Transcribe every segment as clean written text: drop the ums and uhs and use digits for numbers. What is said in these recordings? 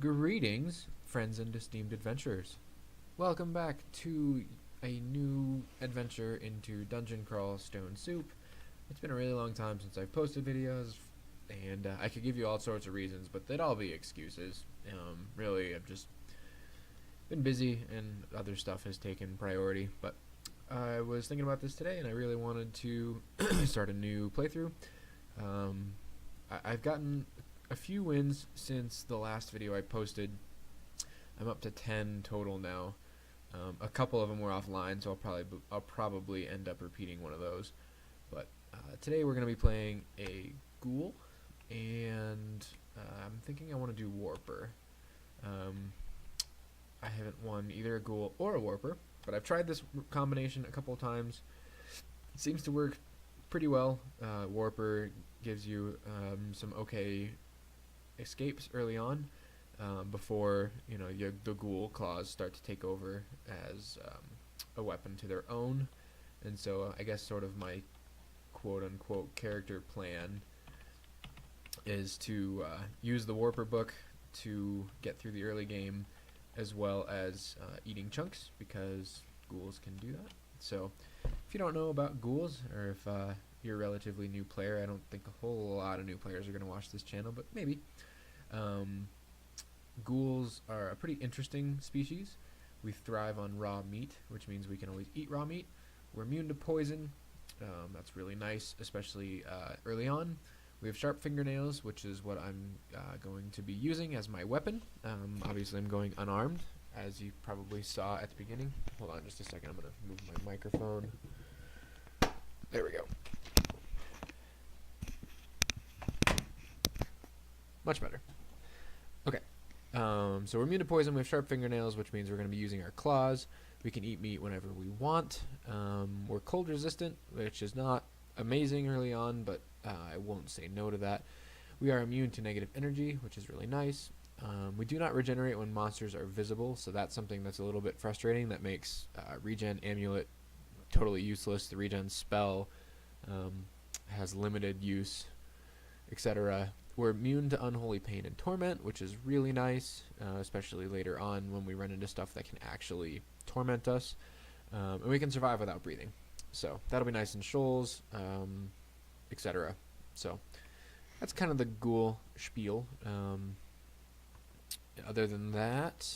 Greetings, friends and esteemed adventurers. Welcome back to a new adventure into Dungeon Crawl Stone Soup. It's been a really long time since I've posted videos, and I could give you all sorts of reasons, but they'd all be excuses. Really, I've just been busy and other stuff has taken priority, but I was thinking about this today and I really wanted to start a new playthrough. I've gotten a few wins since the last video I posted. I'm up to 10 total now. A couple of them were offline, so I'll probably end up repeating one of those. But today we're going to be playing a Ghoul, and I'm thinking I want to do Warper. I haven't won either a Ghoul or a Warper, but I've tried this combination a couple of times. It seems to work pretty well. Warper gives you some okay escapes early on, before the Ghoul claws start to take over as a weapon to their own. And so I guess sort of my quote-unquote character plan is to use the Warper book to get through the early game, as well as eating chunks, because ghouls can do that. So if you don't know about ghouls, or if you're a relatively new player, I don't think a whole lot of new players are going to watch this channel, but maybe. Ghouls are a pretty interesting species. We thrive on raw meat, which means we can always eat raw meat. We're immune to poison. That's really nice, especially early on. We have sharp fingernails, which is what I'm going to be using as my weapon. Obviously, I'm going unarmed, as you probably saw at the beginning. Hold on just a second. I'm going to move my microphone. There we go. Much better. Okay. So we're immune to poison. We have sharp fingernails, which means we're going to be using our claws. We can eat meat whenever we want. We're cold resistant, which is not amazing early on, but I won't say no to that. We are immune to negative energy, which is really nice. We do not regenerate when monsters are visible, so that's something that's a little bit frustrating. That makes regen amulet totally useless. The regen spell has limited use, etc. We're immune to unholy pain and torment, which is really nice, especially later on when we run into stuff that can actually torment us. And we can survive without breathing. So that'll be nice in shoals, etc. So that's kind of the Ghoul spiel. Other than that,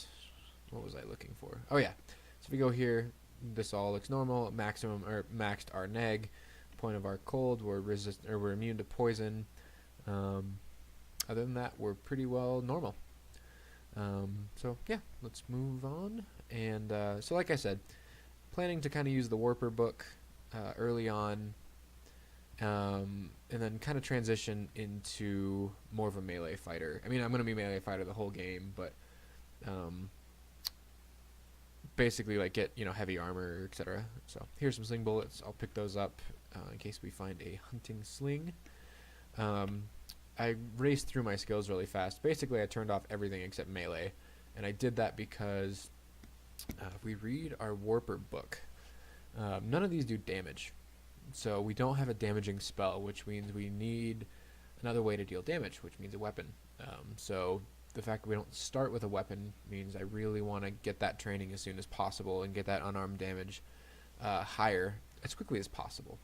what was I looking for? Oh yeah, so if we go here, this all looks normal. Maximum or maxed our neg, point of our cold. We're immune to poison. Other than that, we're pretty well normal. So yeah, let's move on. And so like I said, planning to kind of use the Warper book early on, and then kind of transition into more of a melee fighter. I mean, I'm going to be melee fighter the whole game, but basically like get heavy armor, etc. So here's some sling bullets. I'll pick those up in case we find a hunting sling. I raced through my skills really fast. Basically, I turned off everything except melee, and I did that because if we read our Warper book, none of these do damage. So we don't have a damaging spell, which means we need another way to deal damage, which means a weapon. So the fact that we don't start with a weapon means I really want to get that training as soon as possible and get that unarmed damage higher as quickly as possible.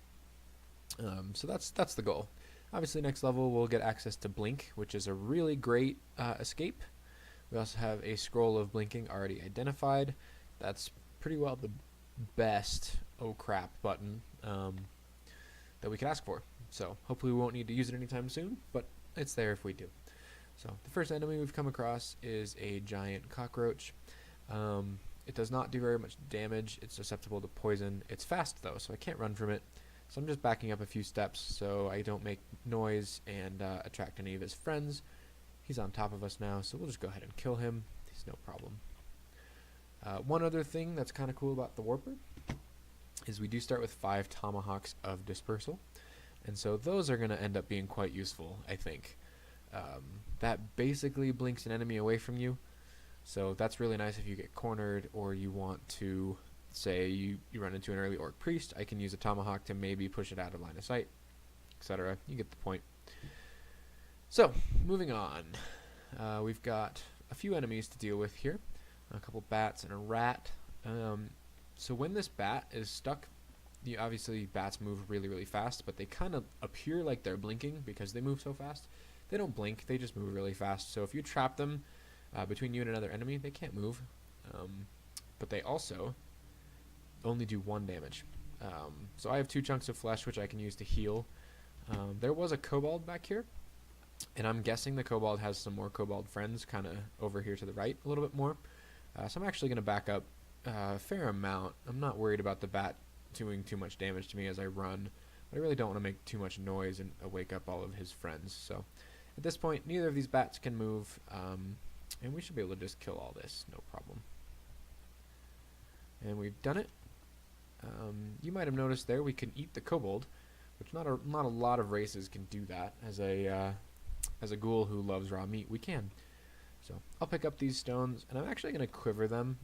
So that's the goal. Obviously, next level we'll get access to Blink, which is a really great escape. We also have a scroll of blinking already identified. That's pretty well the best oh crap button that we could ask for. So hopefully we won't need to use it anytime soon, but it's there if we do. So the first enemy we've come across is a giant cockroach. It does not do very much damage. It's susceptible to poison. It's fast though, so I can't run from it. So I'm just backing up a few steps so I don't make noise and attract any of his friends. He's on top of us now, so we'll just go ahead and kill him. He's no problem. One other thing that's kind of cool about the Warper is we do start with 5 tomahawks of dispersal, and so those are going to end up being quite useful, I think. That basically blinks an enemy away from you, so that's really nice if you get cornered or you want to, say you run into an early orc priest. I can use a tomahawk to maybe push it out of line of sight, etc. You get the point. So moving on, we've got a few enemies to deal with here. A couple bats and a rat. So when this bat is stuck, obviously bats move really, really fast, but they kind of appear like they're blinking because they move so fast. They don't blink, they just move really fast. So if you trap them between you and another enemy, they can't move. But they also only do 1 damage. So I have 2 chunks of flesh, which I can use to heal. There was a kobold back here, and I'm guessing the kobold has some more kobold friends kind of over here to the right a little bit more. So I'm actually going to back up a fair amount. I'm not worried about the bat doing too much damage to me as I run, but I really don't want to make too much noise and wake up all of his friends. So at this point, neither of these bats can move, and we should be able to just kill all this, no problem. And we've done it. You might have noticed there we can eat the kobold, which not a lot of races can do that. As a ghoul who loves raw meat, we can. So I'll pick up these stones, and I'm actually going to quiver them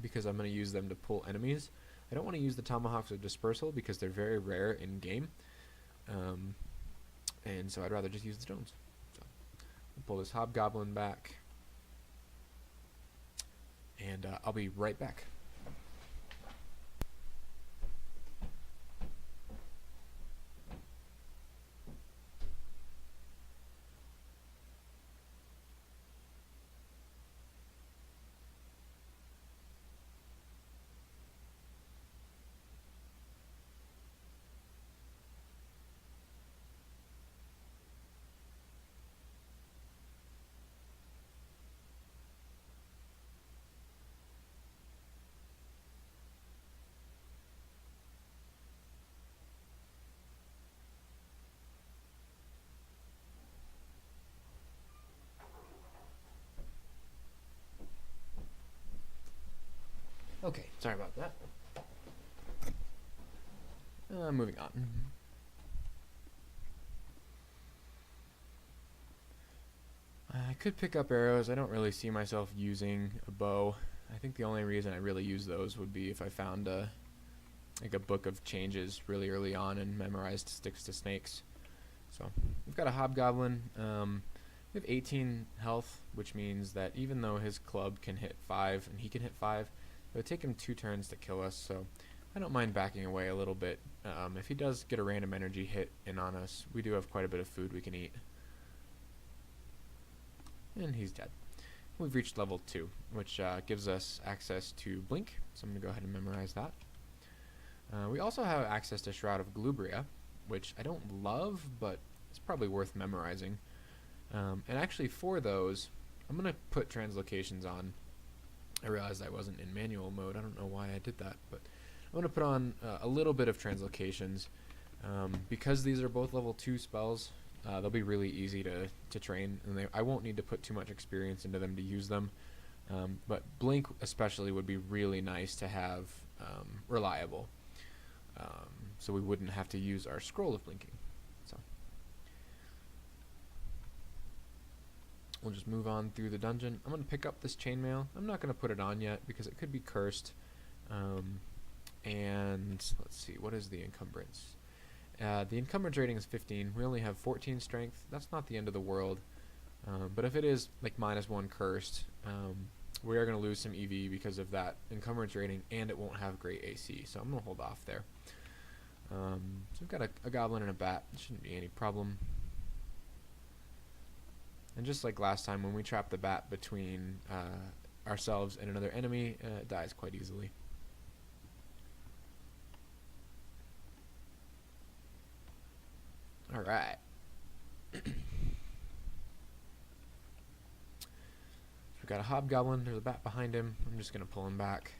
because I'm going to use them to pull enemies. I don't want to use the tomahawks of dispersal because they're very rare in game, and so I'd rather just use the stones. So I'll pull this hobgoblin back, and I'll be right back. Okay, sorry about that. Moving on. I could pick up arrows. I don't really see myself using a bow. I think the only reason I really use those would be if I found like a book of changes really early on and memorized sticks to snakes. So we've got a hobgoblin. We have 18 health, which means that even though his club can hit 5 and he can hit 5, it would take him 2 turns to kill us, so I don't mind backing away a little bit. If he does get a random energy hit in on us, we do have quite a bit of food we can eat. And he's dead. We've reached level 2, which gives us access to Blink, so I'm going to go ahead and memorize that. We also have access to Shroud of Glubria, which I don't love, but it's probably worth memorizing. And actually for those, I'm going to put translocations on. I realized I wasn't in manual mode. I don't know why I did that, but I'm going to put on a little bit of translocations. Because these are both level 2 spells, they'll be really easy to train, and I won't need to put too much experience into them to use them. But Blink especially would be really nice to have reliable, so we wouldn't have to use our Scroll of Blinking. So we'll just move on through the dungeon. I'm going to pick up this chainmail. I'm not going to put it on yet because it could be cursed. And let's see, what is the encumbrance? The encumbrance rating is 15. We only have 14 strength. That's not the end of the world. But if it is like -1 cursed, we are going to lose some EV because of that encumbrance rating, and it won't have great AC. So I'm going to hold off there. So we've got a goblin and a bat. It shouldn't be any problem. And just like last time, when we trap the bat between ourselves and another enemy, it dies quite easily. Alright. We've got a hobgoblin. There's a bat behind him. I'm just going to pull him back.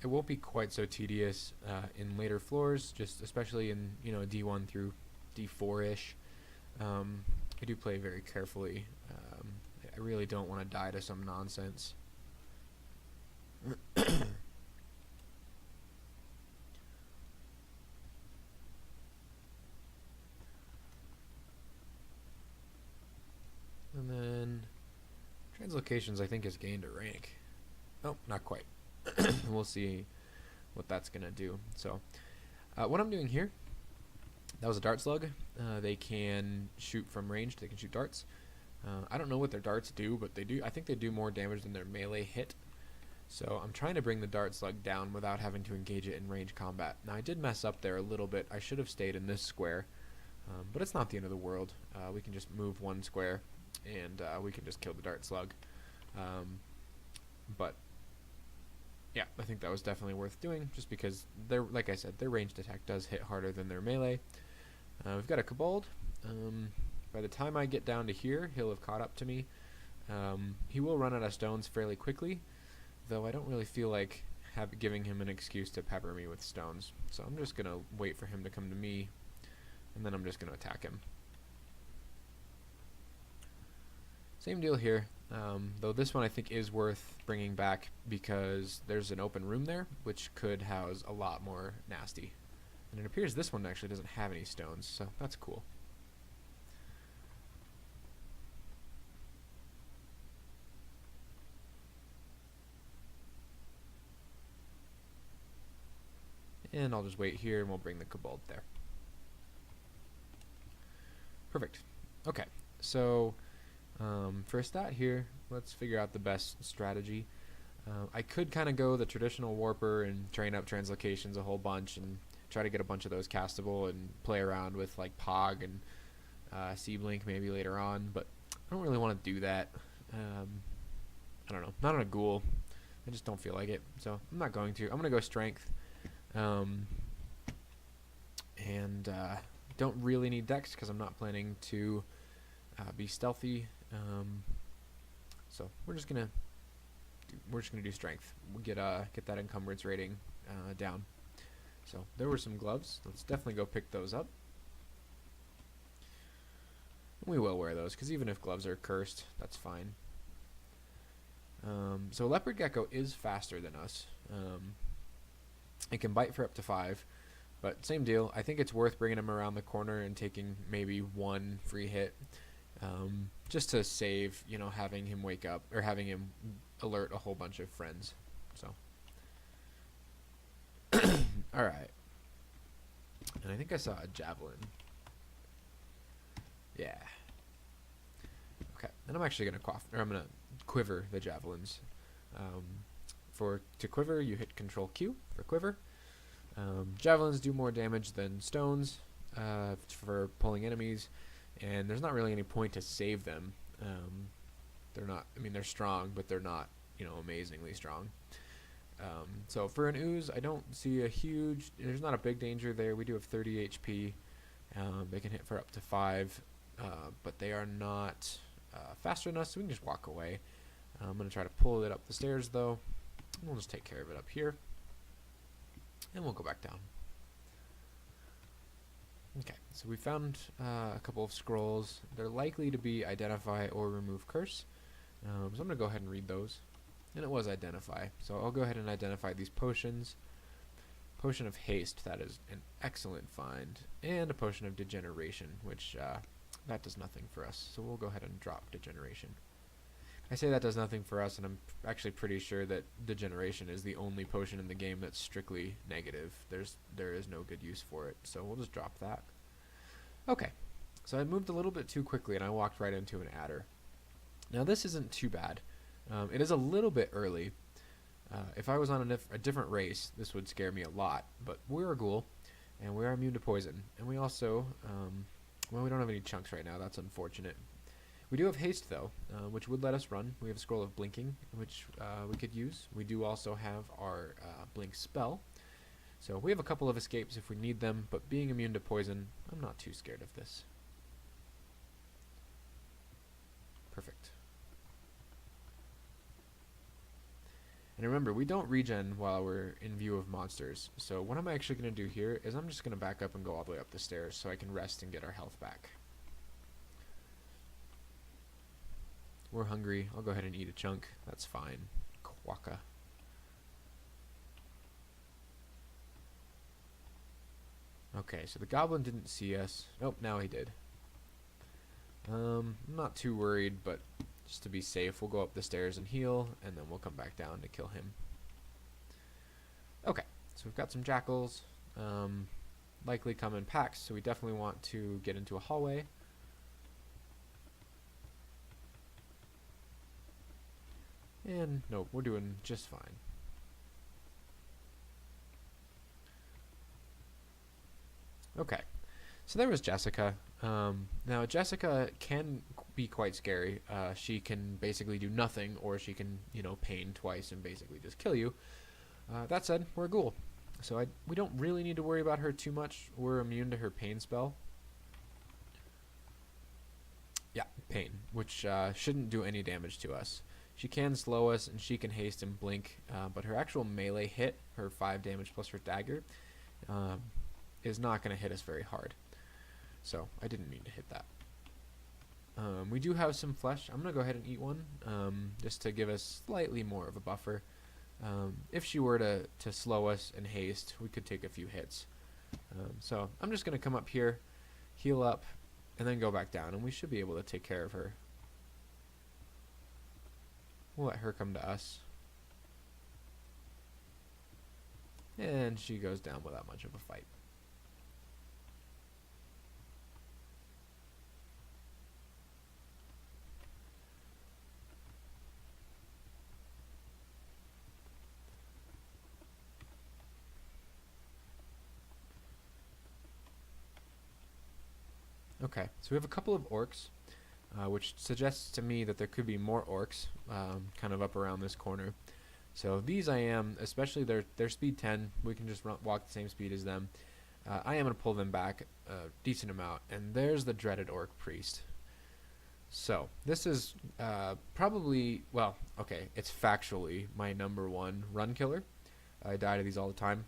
It won't be quite so tedious in later floors, just especially in D1 through D4-ish. I do play very carefully. I really don't want to die to some nonsense. And then translocations, I think, has gained a rank. Oh, not quite. We'll see what that's gonna do. So what I'm doing here, that was a dart slug. They can shoot from range. They can shoot darts. I don't know what their darts do, but they do. I think they do more damage than their melee hit. So I'm trying to bring the dart slug down without having to engage it in range combat. Now I did mess up there a little bit. I should have stayed in this square, but it's not the end of the world. We can just move one square, and we can just kill the dart slug. But yeah, I think that was definitely worth doing, just because like I said, their ranged attack does hit harder than their melee. We've got a Kobold. By the time I get down to here, he'll have caught up to me. He will run out of stones fairly quickly, though I don't really feel like giving him an excuse to pepper me with stones. So I'm just going to wait for him to come to me, and then I'm just going to attack him. Same deal here, though this one I think is worth bringing back because there's an open room there, which could house a lot more nasty. And it appears this one actually doesn't have any stones, so that's cool. And I'll just wait here and we'll bring the Kobold there. Perfect. Okay, so for a stat here, let's figure out the best strategy. I could kind of go the traditional warper and train up translocations a whole bunch and try to get a bunch of those castable and play around with like Pog and C-Blink maybe later on, but I don't really want to do that. I don't know, not on a Ghoul. I just don't feel like it, so I'm not going to. I'm going to go Strength. Don't really need Dex because I'm not planning to be stealthy. So we're just gonna do Strength. We'll get that encumbrance rating down. So there were some gloves. Let's definitely go pick those up. We will wear those because even if gloves are cursed, that's fine. So Leopard Gecko is faster than us. It can bite for up to 5, but same deal. I think it's worth bringing him around the corner and taking maybe one free hit, just to save, having him wake up or having him alert a whole bunch of friends. So, all right. And I think I saw a javelin. Yeah. Okay. And I'm actually gonna quiver the javelins. To quiver, you hit Control Q for quiver. Javelins do more damage than stones for pulling enemies, and there's not really any point to save them. They're strong, but they're not, amazingly strong. So for an ooze, I don't see there's not a big danger there. We do have 30 HP. They can hit for up to 5, but they are not faster than us, so we can just walk away. I'm going to try to pull it up the stairs, though. We'll just take care of it up here, and we'll go back down. Okay, so we found a couple of scrolls. They're likely to be Identify or Remove Curse, so I'm going to go ahead and read those. And it was Identify, so I'll go ahead and identify these potions. Potion of Haste, that is an excellent find, and a Potion of Degeneration, which that does nothing for us, so we'll go ahead and drop Degeneration. I say that does nothing for us, and I'm actually pretty sure that Degeneration is the only potion in the game that's strictly negative. There is no good use for it, so we'll just drop that. Okay, so I moved a little bit too quickly, and I walked right into an adder. Now this isn't too bad. It is a little bit early. If I was on a different race, this would scare me a lot, but we're a Ghoul, and we are immune to poison, and we also, we don't have any chunks right now. That's unfortunate. We do have haste, though, which would let us run. We have a scroll of blinking, which we could use. We do also have our blink spell. So we have a couple of escapes if we need them, but being immune to poison, I'm not too scared of this. Perfect. And remember, we don't regen while we're in view of monsters. So what I'm actually going to do here is I'm just going to back up and go all the way up the stairs so I can rest and get our health back. We're hungry. I'll go ahead and eat a chunk. That's fine. Quokka. Okay, so the goblin didn't see us. Nope, now he did. I'm not too worried, but just to be safe, we'll go up the stairs and heal, and then we'll come back down to kill him. Okay, so we've got some jackals. Likely come in packs, so we definitely want to get into a hallway. And nope, we're doing just fine. Okay, so there was Jessica. Now Jessica can be quite scary. She can basically do nothing, or she can, pain twice and basically just kill you. That said, we're a ghoul, so we don't really need to worry about her too much. We're immune to her pain spell. Yeah, pain, which shouldn't do any damage to us. She can slow us, and she can haste and blink, but her actual melee hit, her 5 damage plus her dagger, is not going to hit us very hard. So I didn't mean to hit that. We do have some flesh. I'm going to go ahead and eat one, just to give us slightly more of a buffer. If she were to slow us and haste, we could take a few hits. So I'm just going to come up here, heal up, and then go back down, and we should be able to take care of her. We'll let her come to us. And she goes down without much of a fight. Okay, so we have a couple of orcs, which suggests to me that there could be more orcs kind of up around this corner. So these especially their speed 10, we can just walk the same speed as them. I am going to pull them back a decent amount, and there's the dreaded orc priest. So this is probably, well, okay, it's factually my #1 run killer. I die to these all the time.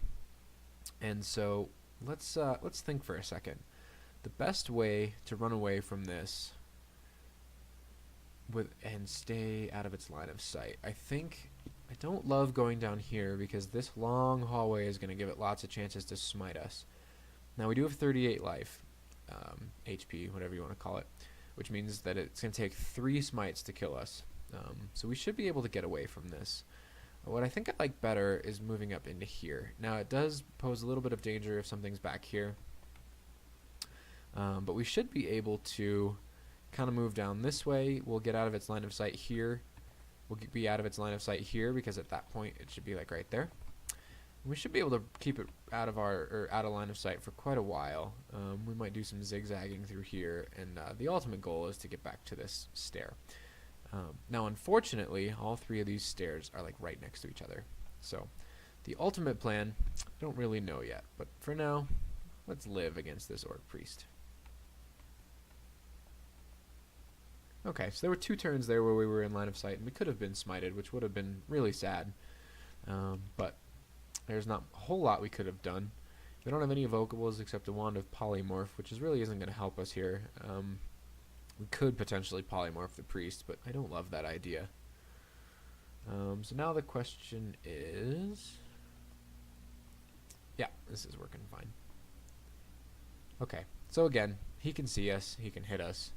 And so let's think for a second. The best way to run away from this and stay out of its line of sight, I think I don't love going down here because this long hallway is going to give it lots of chances to smite us. Now we do have 38 life, HP, whatever you want to call it, which means that it's going to take 3 smites to kill us. So we should be able to get away from this. What I think I like better is moving up into here. Now it does pose a little bit of danger if something's back here. But we should be able to kind of move down this way. We'll get out of its line of sight here. We'll be out of its line of sight here because at that point it should be like right there. We should be able to keep it out of line of sight for quite a while. We might do some zigzagging through here, and the ultimate goal is to get back to this stair. Now, unfortunately, all 3 of these stairs are like right next to each other. So, the ultimate plan, I don't really know yet. But for now, let's live against this orc priest. Okay, so there were 2 turns there where we were in line of sight, and we could have been smited, which would have been really sad. But there's not a whole lot we could have done. We don't have any evocables except a wand of polymorph, which really isn't going to help us here. We could potentially polymorph the priest, but I don't love that idea. So now the question is... Yeah, this is working fine. Okay, so again, he can see us, he can hit us,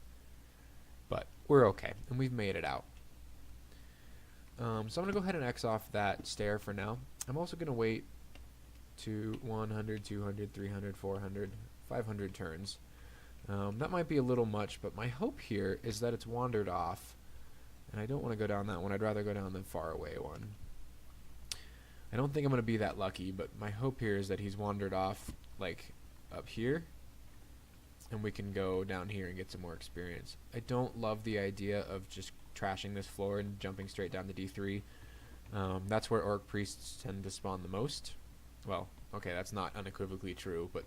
but we're okay, and we've made it out. So I'm going to go ahead and X off that stair for now. I'm also going to wait to 100, 200, 300, 400, 500 turns. That might be a little much, but my hope here is that it's wandered off, and I don't want to go down that one. I'd rather go down the far away one. I don't think I'm going to be that lucky, but my hope here is that he's wandered off, like, up here, and we can go down here and get some more experience. I don't love the idea of just trashing this floor and jumping straight down to D3. That's where orc priests tend to spawn the most. Well, okay, that's not unequivocally true, but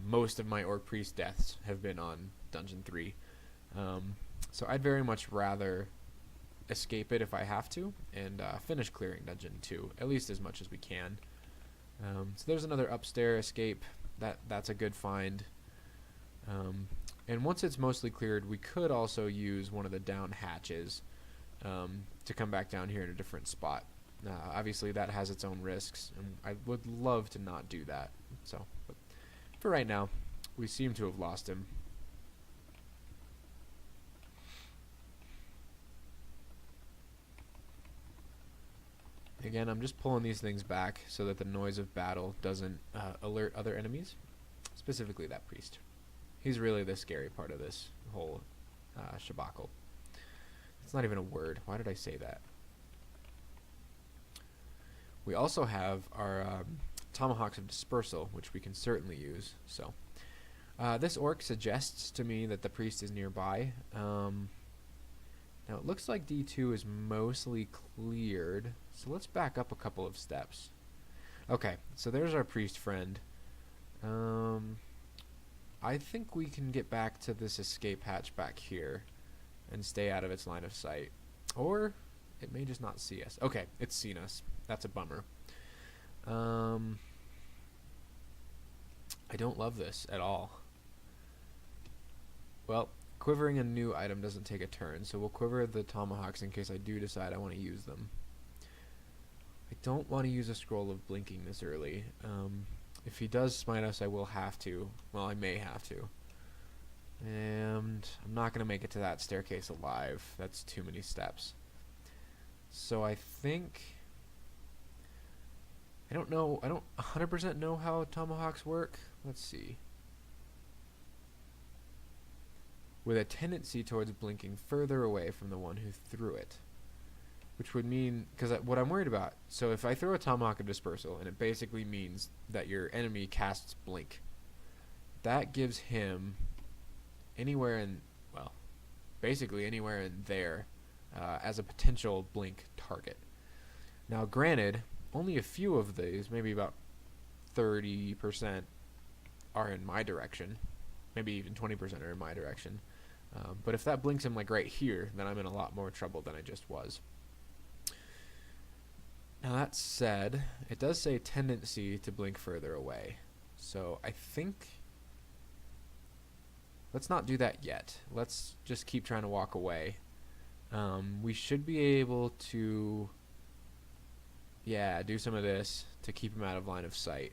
most of my orc priest deaths have been on Dungeon 3. So I'd very much rather escape it if I have to, and finish clearing Dungeon 2, at least as much as we can. So there's another upstairs escape. That's a good find. And once it's mostly cleared, we could also use one of the down hatches to come back down here in a different spot. Obviously, that has its own risks, and I would love to not do that. So, but for right now, we seem to have lost him. Again, I'm just pulling these things back so that the noise of battle doesn't alert other enemies, specifically that priest. He's really the scary part of this whole shabacle. It's not even a word. Why did I say that? We also have our Tomahawks of Dispersal, which we can certainly use. So this orc suggests to me that the priest is nearby. Now it looks like D2 is mostly cleared, so let's back up a couple of steps. Okay, so there's our priest friend. I think we can get back to this escape hatch back here and stay out of its line of sight. Or it may just not see us. Okay, it's seen us. That's a bummer. I don't love this at all. Well, quivering a new item doesn't take a turn, so we'll quiver the tomahawks in case I do decide I want to use them. I don't want to use a scroll of blinking this early. If he does smite us, I will have to. Well, I may have to. And I'm not going to make it to that staircase alive. That's too many steps. So I think... I don't know. I don't 100% know how tomahawks work. Let's see. With a tendency towards blinking further away from the one who threw it. Which would mean, because what I'm worried about, so if I throw a Tomahawk of Dispersal, and it basically means that your enemy casts Blink, that gives him anywhere in, well, basically anywhere in there as a potential Blink target. Now granted, only a few of these, maybe about 30%, are in my direction. Maybe even 20% are in my direction. But if that blinks him like right here, then I'm in a lot more trouble than I just was. Now that said, it does say tendency to blink further away. So I think... let's not do that yet. Let's just keep trying to walk away. We should be able to... yeah, do some of this to keep him out of line of sight.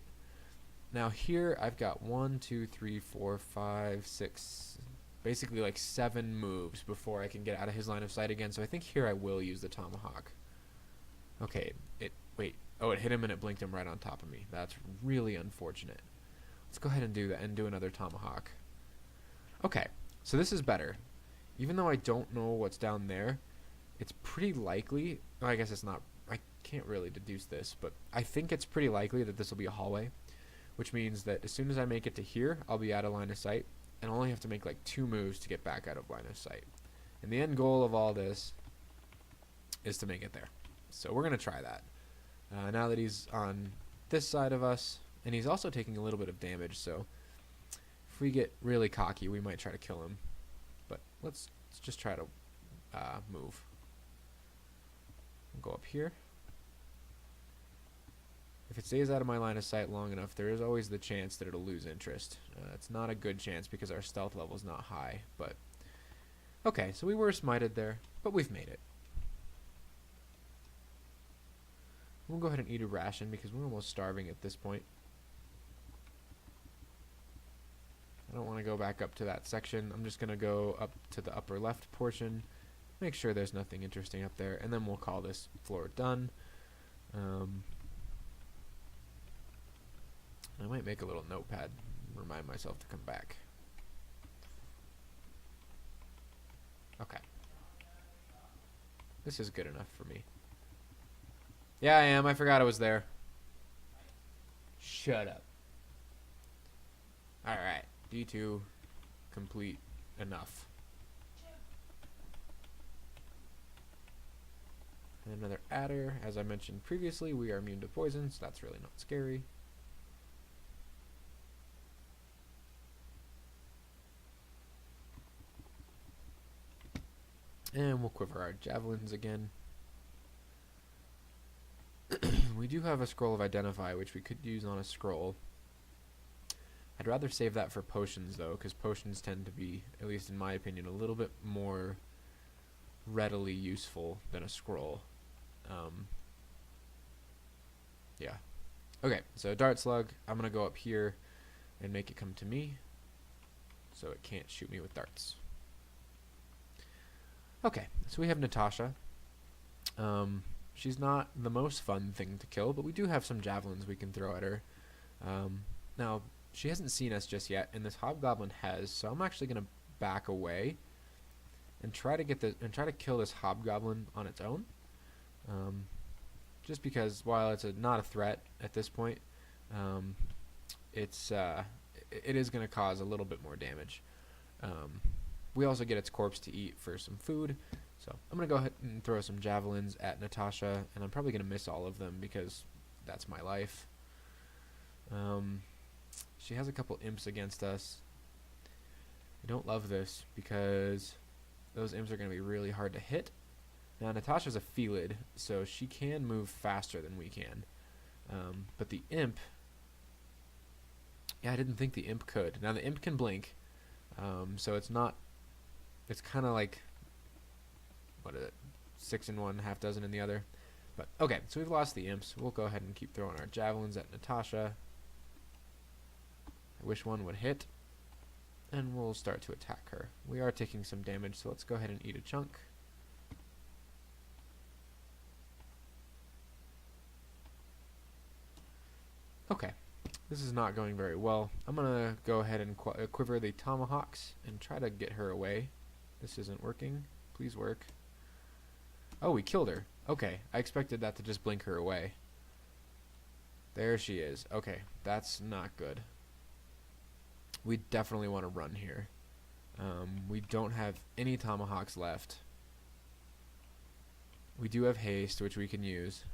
Now here I've got 1, 2, 3, 4, 5, 6... basically like 7 moves before I can get out of his line of sight again. So I think here I will use the Tomahawk. Okay, wait. Oh, it hit him and it blinked him right on top of me. That's really unfortunate. Let's go ahead and do that and do another Tomahawk. Okay, so this is better. Even though I don't know what's down there, it's pretty likely, well, I guess it's not, I can't really deduce this, but I think it's pretty likely that this will be a hallway, which means that as soon as I make it to here, I'll be out of line of sight, and I'll only have to make like 2 moves to get back out of line of sight. And the end goal of all this is to make it there. So we're going to try that. Now that he's on this side of us, and he's also taking a little bit of damage, so if we get really cocky, we might try to kill him. But let's just try to move. We'll go up here. If it stays out of my line of sight long enough, there is always the chance that it'll lose interest. It's not a good chance because our stealth level is not high, but... okay, so we were smited there, but we've made it. We'll go ahead and eat a ration because we're almost starving at this point. I don't want to go back up to that section. I'm just going to go up to the upper left portion, make sure there's nothing interesting up there, and then we'll call this floor done. I might make a little notepad and remind myself to come back. Okay. This is good enough for me. Yeah, I am. I forgot I was there. Shut up. Alright. D2 complete enough. And another adder. As I mentioned previously, we are immune to poison, so that's really not scary. And we'll quiver our javelins again. We do have a scroll of identify, which we could use on a scroll. I'd rather save that for potions, though, because potions tend to be, at least in my opinion, a little bit more readily useful than a scroll. Yeah. Okay, so dart slug, I'm going to go up here and make it come to me so it can't shoot me with darts. Okay, so we have Natasha. She's not the most fun thing to kill, but we do have some javelins we can throw at her. Now, she hasn't seen us just yet, and this hobgoblin has, so I'm actually going to back away and try to kill this hobgoblin on its own. just because while it's not a threat at this point, um, it is going to cause a little bit more damage. We also get its corpse to eat for some food, so I'm going to go ahead and throw some javelins at Natasha, and I'm probably going to miss all of them because that's my life. She has a couple imps against us. I don't love this because those imps are going to be really hard to hit. Now Natasha's a Felid, so she can move faster than we can. But the imp, yeah, I didn't think the imp could. Now the imp can blink, so it's kind of like, what is it, 6 in one, half dozen in the other. But okay, so we've lost the imps. We'll go ahead and keep throwing our javelins at Natasha. I wish one would hit, and we'll start to attack her. We are taking some damage, so let's go ahead and eat a chunk. Okay, this is not going very well. I'm going to go ahead and quiver the tomahawks and try to get her away. This isn't working. Please work. Oh, we killed her. Okay, I expected that to just blink her away. There she is. Okay, that's not good. We definitely want to run here. We don't have any tomahawks left. We do have haste, which we can use.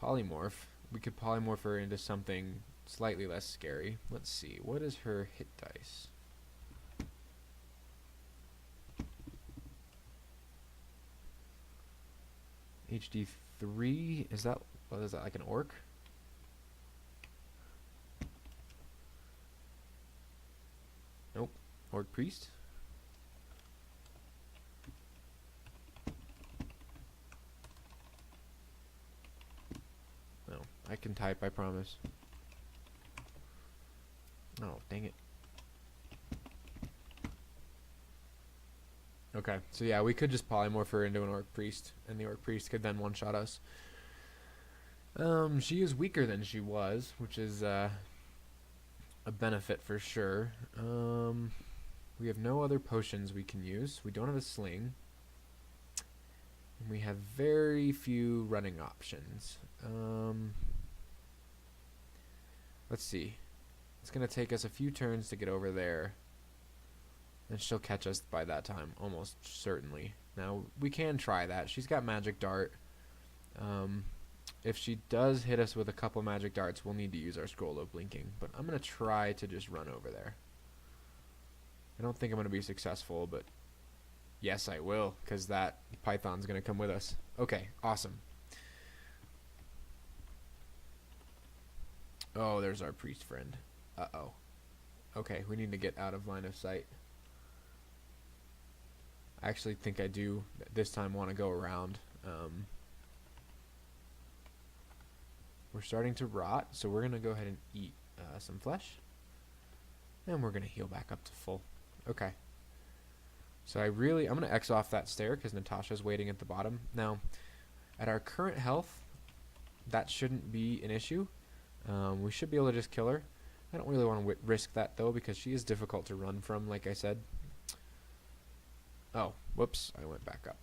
Polymorph. We could polymorph her into something slightly less scary. Let's see. What is her hit dice? HD 3. Is that, what is that, like an orc? Nope. Orc priest? No. I can type, I promise. Oh, dang it. Okay, so yeah, we could just polymorph her into an orc priest, and the orc priest could then one-shot us. She is weaker than she was, which is a benefit for sure. We have no other potions we can use. We don't have a sling. And we have very few running options. Let's see. It's going to take us a few turns to get over there. And she'll catch us by that time, almost certainly. Now, we can try that. She's got Magic Dart. If she does hit us with a couple Magic Darts, we'll need to use our Scroll of Blinking. But I'm going to try to just run over there. I don't think I'm going to be successful, but yes, I will, because that Python's going to come with us. Okay, awesome. Oh, there's our priest friend. Uh-oh. Okay, we need to get out of line of sight. I actually think I do this time want to go around. We're starting to rot, so we're going to go ahead and eat some flesh. And we're going to heal back up to full. Okay. So I'm going to X off that stair because Natasha's waiting at the bottom. Now, at our current health, that shouldn't be an issue. We should be able to just kill her. I don't really want to risk that, though, because she is difficult to run from, like I said. Oh, whoops, I went back up.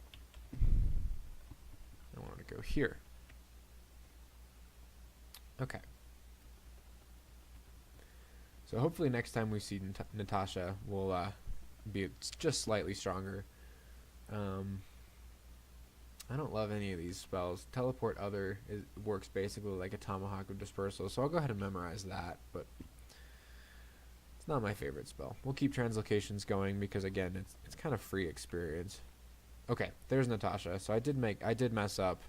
I wanted to go here. Okay. So hopefully next time we see Natasha, we'll be just slightly stronger. I don't love any of these spells. Teleport Other works basically like a Tomahawk of Dispersal, so I'll go ahead and memorize that, but it's not my favorite spell. We'll keep Translocations going because, again, it's kind of free experience. Okay, there's Natasha. So I did mess up,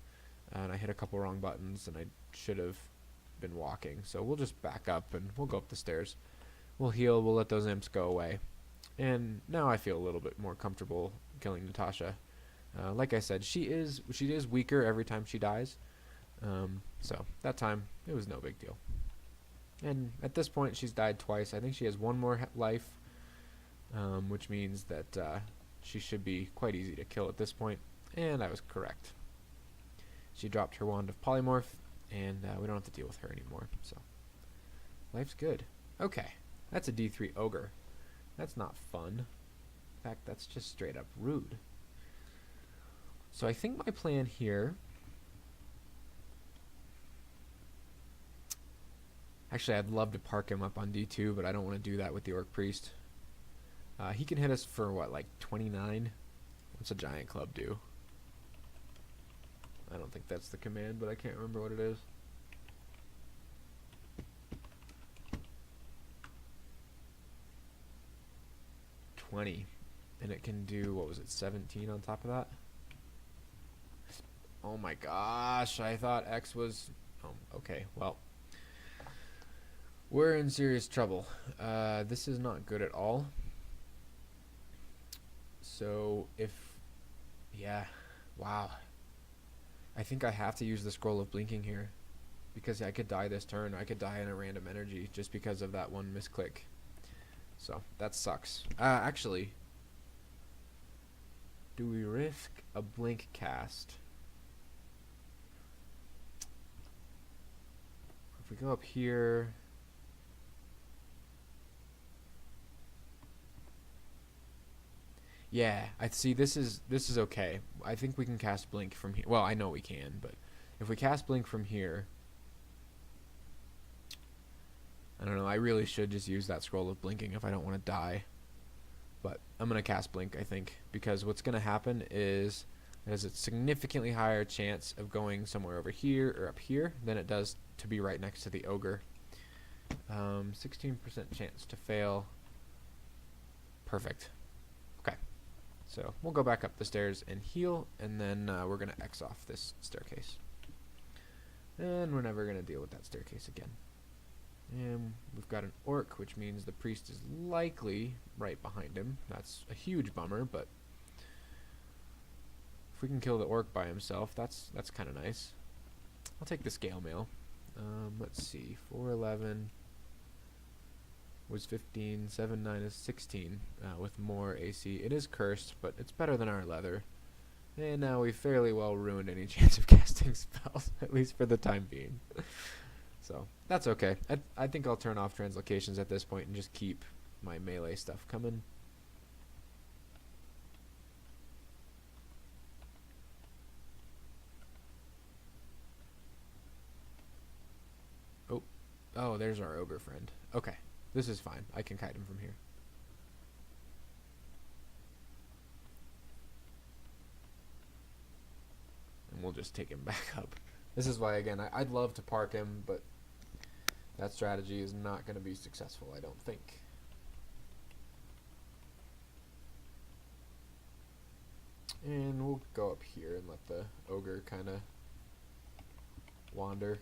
and I hit a couple wrong buttons, and I should have been walking. So we'll just back up, and we'll go up the stairs. We'll heal. We'll let those imps go away. And now I feel a little bit more comfortable killing Natasha. Like I said, she is weaker every time she dies. So that time, it was no big deal. And at this point, she's died twice. I think she has one more life, which means that she should be quite easy to kill at this point. And I was correct. She dropped her wand of polymorph, and we don't have to deal with her anymore. So life's good. Okay, that's a D3 ogre. That's not fun. In fact, that's just straight up rude. So I think my plan here Actually, I'd love to park him up on D2, but I don't want to do that with the Orc Priest. He can hit us for, what, like 29? What's a Giant Club do? I don't think that's the command, but I can't remember what it is. And it can do, what was it, 17 on top of that? Oh my gosh, I thought X was... Oh, okay, well. We're in serious trouble. This is not good at all. So, if... Yeah, wow. I think I have to use the Scroll of Blinking here. Because I could die this turn. I could die in a random energy just because of that one misclick. So, that sucks. Actually, do we risk a blink cast? If we go up here... Yeah, I see. This is okay. I think we can cast Blink from here. Well, I know we can, but if we cast Blink from here... I don't know, I really should just use that Scroll of Blinking if I don't want to die. But I'm going to cast Blink, I think, because what's going to happen is there's a significantly higher chance of going somewhere over here or up here than it does to be right next to the Ogre. 16% chance to fail. Perfect. Okay. So we'll go back up the stairs and heal, and then we're going to X off this staircase. And we're never going to deal with that staircase again. And we've got an orc, which means the priest is likely right behind him. That's a huge bummer, but if we can kill the orc by himself, that's kind of nice. I'll take the scale mail. Let's see, 411 was 15, 7-9 is 16 with more AC. It is cursed, but it's better than our leather. And now we've fairly well ruined any chance of casting spells, at least for the time being. So, that's okay. I think I'll turn off translocations at this point and just keep my melee stuff coming. Oh, there's our ogre friend. Okay, this is fine. I can kite him from here. And we'll just take him back up. This is why, again, I'd love to park him, but that strategy is not going to be successful, I don't think. And we'll go up here and let the ogre kind of wander.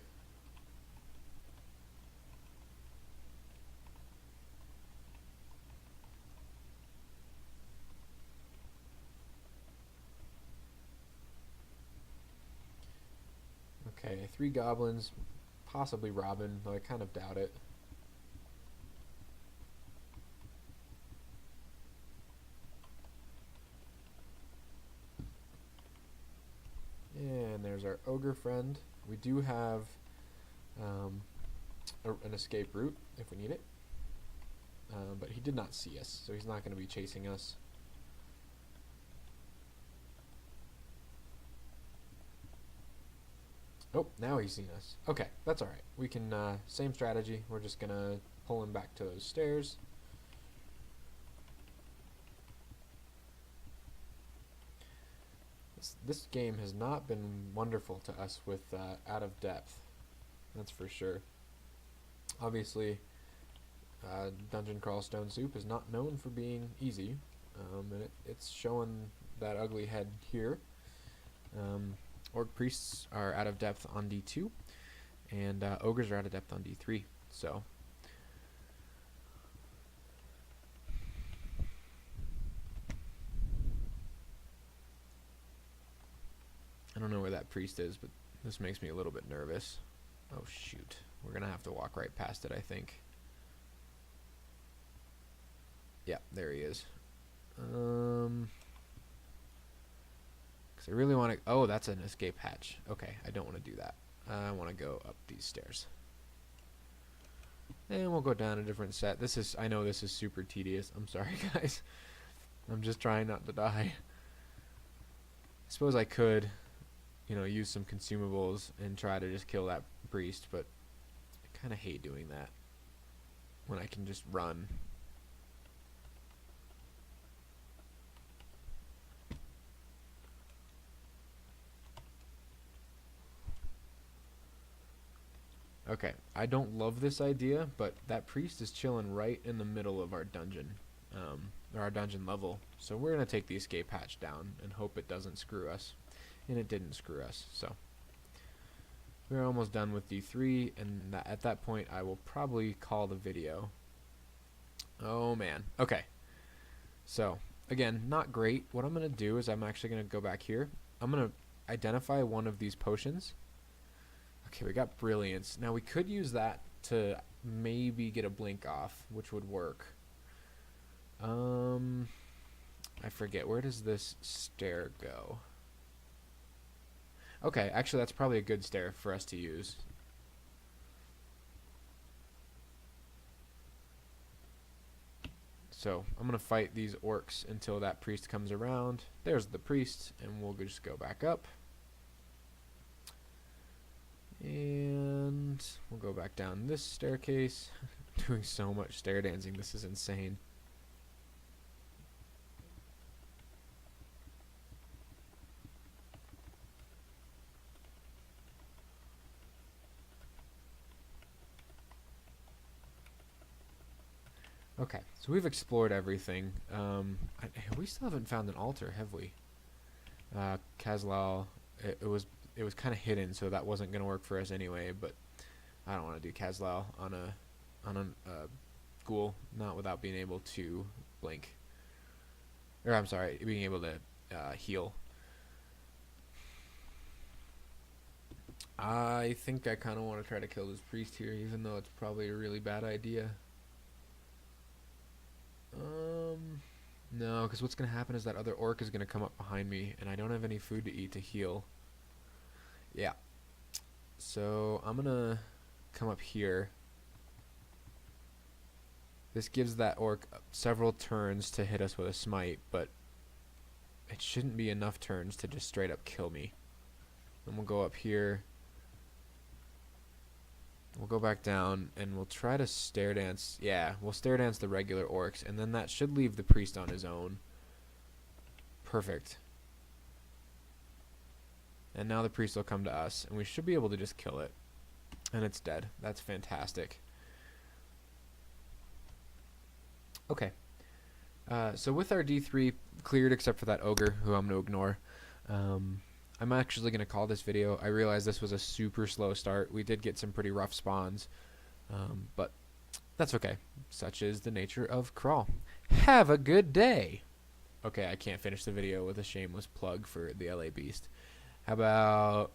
Okay, 3 goblins, possibly Robin, though I kind of doubt it. And there's our ogre friend. We do have an escape route if we need it. But he did not see us, so he's not going to be chasing us. Oh, now he's seen us. Okay, that's alright. We can, same strategy. We're just gonna pull him back to those stairs. This game has not been wonderful to us with out of depth. That's for sure. Obviously, Dungeon Crawl Stone Soup is not known for being easy. And it's showing that ugly head here. Orc priests are out of depth on D2, and ogres are out of depth on D3. So, I don't know where that priest is, but this makes me a little bit nervous. Oh shoot, we're gonna have to walk right past it, I think. Yeah, there he is. I really want to... Oh, that's an escape hatch. Okay, I don't want to do that. I want to go up these stairs. And we'll go down a different set. This is... I know this is super tedious. I'm sorry, guys. I'm just trying not to die. I suppose I could, you know, use some consumables and try to just kill that priest, but I kind of hate doing that when I can just run. Okay, I don't love this idea, but that priest is chilling right in the middle of our dungeon, or our dungeon level. So we're gonna take the escape hatch down and hope it doesn't screw us. And it didn't screw us, so we're almost done with D3, and at that point I will probably call the video. Oh man. Okay. So again, not great. What I'm gonna do is I'm actually gonna go back here. I'm gonna identify one of these potions. Okay, we got brilliance. Now we could use that to maybe get a blink off, which would work. I forget, where does this stair go? Okay, actually that's probably a good stair for us to use. So I'm gonna fight these orcs until that priest comes around. There's the priest, and we'll just go back up. And we'll go back down this staircase. Doing so much stair dancing, this is insane. Okay, so we've explored everything. We still haven't found an altar, have we? Kazlal, it was kind of hidden, so that wasn't gonna work for us anyway. But I don't want to do Kazlal on a ghoul, not without being able to blink. Or I'm sorry, being able to heal. I think I kind of want to try to kill this priest here, even though it's probably a really bad idea. No, because what's going to happen is that other orc is going to come up behind me, and I don't have any food to eat to heal. Yeah. So I'm going to come up here. This gives that orc several turns to hit us with a smite, but it shouldn't be enough turns to just straight up kill me. Then we'll go up here. We'll go back down, and we'll try to stair dance. Yeah, we'll stair dance the regular orcs, and then that should leave the priest on his own. Perfect. And now the priest will come to us, and we should be able to just kill it. And it's dead. That's fantastic. Okay. So with our D3 cleared, except for that ogre, who I'm going to ignore, I'm actually going to call this video. I realize this was a super slow start. We did get some pretty rough spawns, but that's okay. Such is the nature of crawl. Have a good day. Okay, I can't finish the video with a shameless plug for the LA Beast. How about